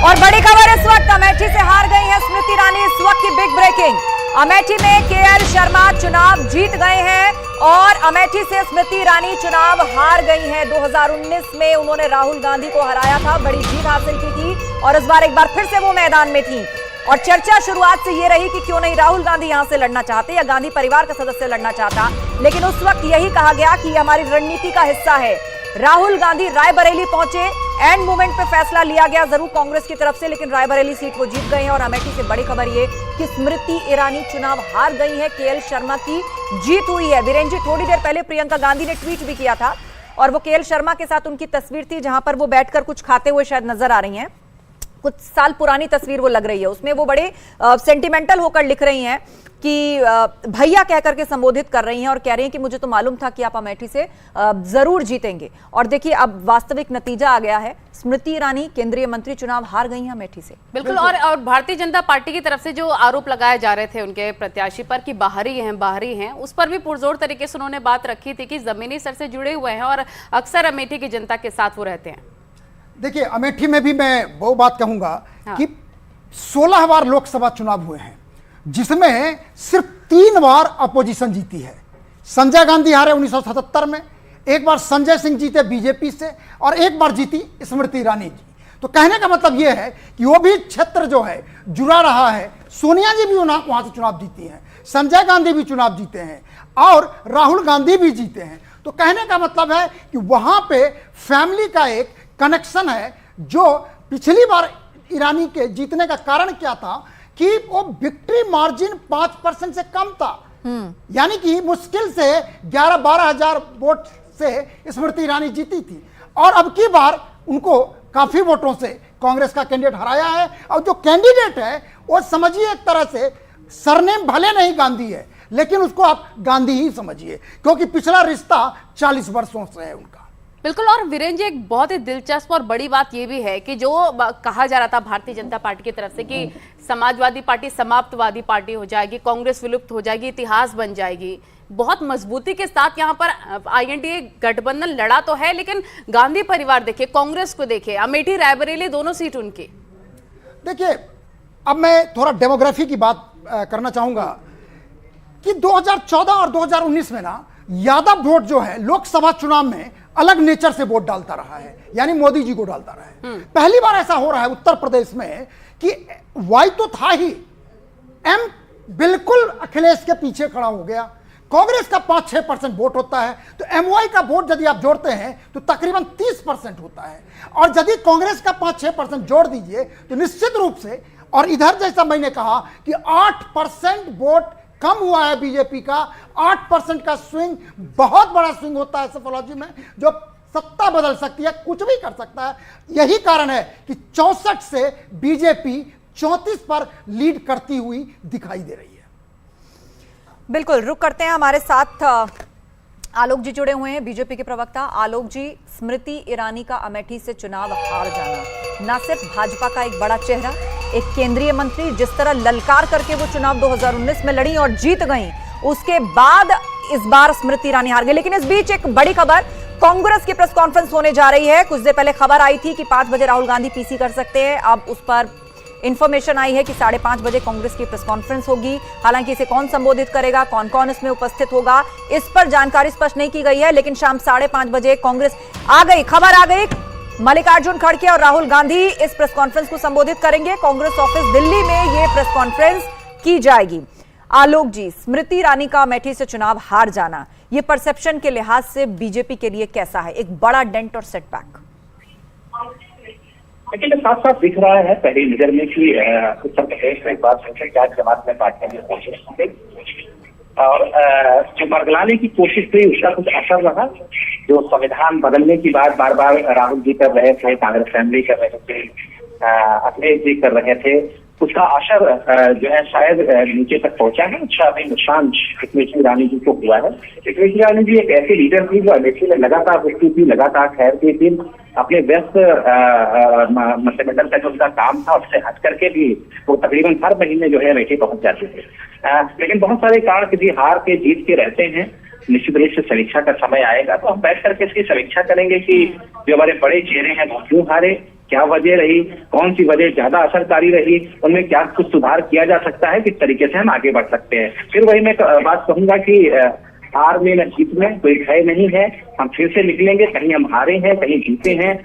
और बड़ी खबर इस वक्त अमेठी से हार गई है स्मृति ईरानी। इस वक्त की बिग ब्रेकिंग, अमेठी में केएल शर्मा चुनाव जीत गए हैं और अमेठी से स्मृति ईरानी चुनाव हार गई हैं। 2019 में उन्होंने राहुल गांधी को हराया था, बड़ी जीत हासिल की थी और इस बार एक बार फिर से वो मैदान में थी। और चर्चा शुरुआत से ये रही कि क्यों नहीं राहुल गांधी यहां से लड़ना चाहते या गांधी परिवार का सदस्य लड़ना चाहता, लेकिन उस वक्त यही कहा गया कि हमारी रणनीति का हिस्सा है। राहुल गांधी रायबरेली पहुंचे, एंड मोमेंट पे फैसला लिया गया जरूर कांग्रेस की तरफ से, लेकिन रायबरेली सीट वो जीत गए हैं। और अमेठी से बड़ी खबर ये कि स्मृति ईरानी चुनाव हार गई है, केएल शर्मा की जीत हुई है। वीरेंद्र जी, थोड़ी देर पहले प्रियंका गांधी ने ट्वीट भी किया था और वो केएल शर्मा के साथ उनकी तस्वीर थी जहां पर वो बैठकर कुछ खाते हुए शायद नजर आ रही हैं। कुछ साल पुरानी तस्वीर वो लग रही है, उसमें वो बड़े सेंटिमेंटल होकर लिख रही हैं कि भैया कह करके संबोधित कर रही हैं और कह रही हैं कि मुझे तो मालूम था कि आप अमेठी से जरूर जीतेंगे। और देखिए अब वास्तविक नतीजा आ गया है, स्मृति ईरानी केंद्रीय मंत्री चुनाव हार गई हैं अमेठी से। बिल्कुल। और भारतीय जनता पार्टी की तरफ से जो आरोप लगाए जा रहे थे उनके प्रत्याशी पर कि बाहरी हैं, उस पर भी पुरजोर तरीके से उन्होंने बात रखी थी कि जमीनी स्तर से जुड़े हुए हैं और अक्सर अमेठी की जनता के साथ वो रहते हैं। देखिए, अमेठी में भी मैं वो बात कहूंगा कि 16 बार लोकसभा चुनाव हुए हैं जिसमें सिर्फ 3 बार अपोजिशन जीती है। संजय गांधी हारे 1977 में, एक बार संजय सिंह जीते बीजेपी से और एक बार जीती स्मृति ईरानी जी। तो कहने का मतलब यह है कि वो भी क्षेत्र जो है जुड़ा रहा है। सोनिया जी भी वहां से चुनाव जीती हैं, संजय गांधी भी चुनाव जीते हैं और राहुल गांधी भी जीते हैं। तो कहने का मतलब है कि वहां पे फैमिली का एक कनेक्शन है। जो पिछली बार ईरानी के जीतने का कारण क्या था कि वो विक्ट्री मार्जिन 5% से कम था, यानी कि मुश्किल से 11-12 हजार वोट से स्मृति ईरानी जीती थी। और अब की बार उनको काफी वोटों से कांग्रेस का कैंडिडेट हराया है। और जो कैंडिडेट है वो समझिए एक तरह से सरनेम भले नहीं गांधी है, लेकिन उसको आप गांधी ही समझिए, क्योंकि पिछला रिश्ता 40 वर्षों से है उनका। बिल्कुल। और वीरेंद्र जी, एक बहुत ही दिलचस्प और बड़ी बात यह भी है कि जो कहा जा रहा था भारतीय जनता पार्टी की तरफ से कि समाजवादी पार्टी समाप्तवादी पार्टी हो जाएगी, कांग्रेस विलुप्त हो जाएगी, इतिहास बन जाएगी, बहुत मजबूती के साथ यहाँ पर आईएनडीए गठबंधन लड़ा तो है, लेकिन गांधी परिवार देखिए, कांग्रेस को देखिए, अमेठी रायबरेली दोनों सीट उनकी। देखिए, अब मैं थोड़ा डेमोग्राफी की बात करना चाहूंगा कि 2014 और 2019 में ना यादव वोट जो है लोकसभा चुनाव में अलग नेचर से वोट डालता रहा है, यानी मोदी जी को डालता रहा है। पहली बार ऐसा हो रहा है उत्तर प्रदेश में कि वाई तो था ही, एम बिल्कुल अखिलेश के पीछे खड़ा हो गया। कांग्रेस का 5-6% वोट होता है, तो एमवाई का वोट यदि आप जोड़ते हैं तो तकरीबन 30% होता है। और यदि कांग्रेस का 5-6% जोड़ दीजिए तो निश्चित रूप से, और इधर जैसा मैंने कहा कि 8% वोट कम हुआ है बीजेपी का, 8% का स्विंग बहुत बड़ा स्विंग होता है सोशियोलॉजी में, जो सत्ता बदल सकती है, कुछ भी कर सकता है। यही कारण है कि 64 से बीजेपी 34 पर लीड करती हुई दिखाई दे रही है। बिल्कुल, रुक करते हैं। हमारे साथ आलोक जी जुड़े हुए हैं, बीजेपी के प्रवक्ता। आलोक जी, स्मृति ईरानी का अमेठी से चुनाव हार जाना न सिर्फ भाजपा का एक बड़ा चेहरा, एक केंद्रीय मंत्री जिस तरह ललकार करके वो चुनाव 2019 में लड़ी और जीत गई, उसके बाद इस बार स्मृति ईरानी हार गई। लेकिन इस बीच एक बड़ी खबर, कांग्रेस की प्रेस कॉन्फ्रेंस होने जा रही है। कुछ देर पहले खबर आई थी कि 5 बजे राहुल गांधी पीसी कर सकते हैं, अब उस पर इंफॉर्मेशन आई है कि 5:30 बजे कांग्रेस की प्रेस कॉन्फ्रेंस होगी। हालांकि इसे कौन संबोधित करेगा, कौन कौन इसमें उपस्थित होगा, इस पर जानकारी स्पष्ट नहीं की गई है। लेकिन शाम 5:30 बजे कांग्रेस आ गई, खबर आ गई, मल्लिकार्जुन खड़गे और राहुल गांधी इस प्रेस कॉन्फ्रेंस को संबोधित करेंगे। कांग्रेस ऑफिस दिल्ली में ये प्रेस कॉन्फ्रेंस की जाएगी। आलोक जी, स्मृति ईरानी का अमेठी से चुनाव हार जाना, ये परसेप्शन के लिहाज से बीजेपी के लिए कैसा है, एक बड़ा डेंट और सेटबैक? लेकिन साथ साथ दिख रहा है पहली नजर में कि उत्तर प्रदेश में एक बार संख्या क्या जमात में पार्टियां की कोशिश और जो बरगलाने की कोशिश हुई उसका कुछ असर रहा। जो संविधान बदलने की बात बार बार राहुल जी कर रहे थे, कांग्रेस फैमिली कर रहे थे, अखिलेश जी कर रहे थे, उसका असर जो है शायद नीचे तक पहुंचा है। अच्छा, अभी नुकसान स्मृति ईरानी जी को हुआ है। स्मृति ईरानी जी एक ऐसी लीडर थी जो अमेठी में लगातार रुकती थी, लगातार ठहरती थी, अपने व्यस्त मंत्रिमंडल का जो उनका काम था उससे हट करके भी वो तकरीबन हर महीने जो है अमेठी पहुंच जाते थे। लेकिन बहुत सारे कारण किसी हार के जीत के रहते हैं। निश्चित रूप से समीक्षा का समय आएगा तो हम बैठ करके इसकी समीक्षा करेंगे कि जो हमारे बड़े चेहरे हैं वो क्यों हारे, क्या वजह रही, कौन सी वजह ज्यादा असरकारी रही, उनमें क्या कुछ सुधार किया जा सकता है, किस तरीके से हम आगे बढ़ सकते हैं। फिर वही मैं बात कहूंगा कि हार में न जीत में कोई भय नहीं है, हम फिर से निकलेंगे, कहीं हम हारे हैं, कहीं जीते हैं।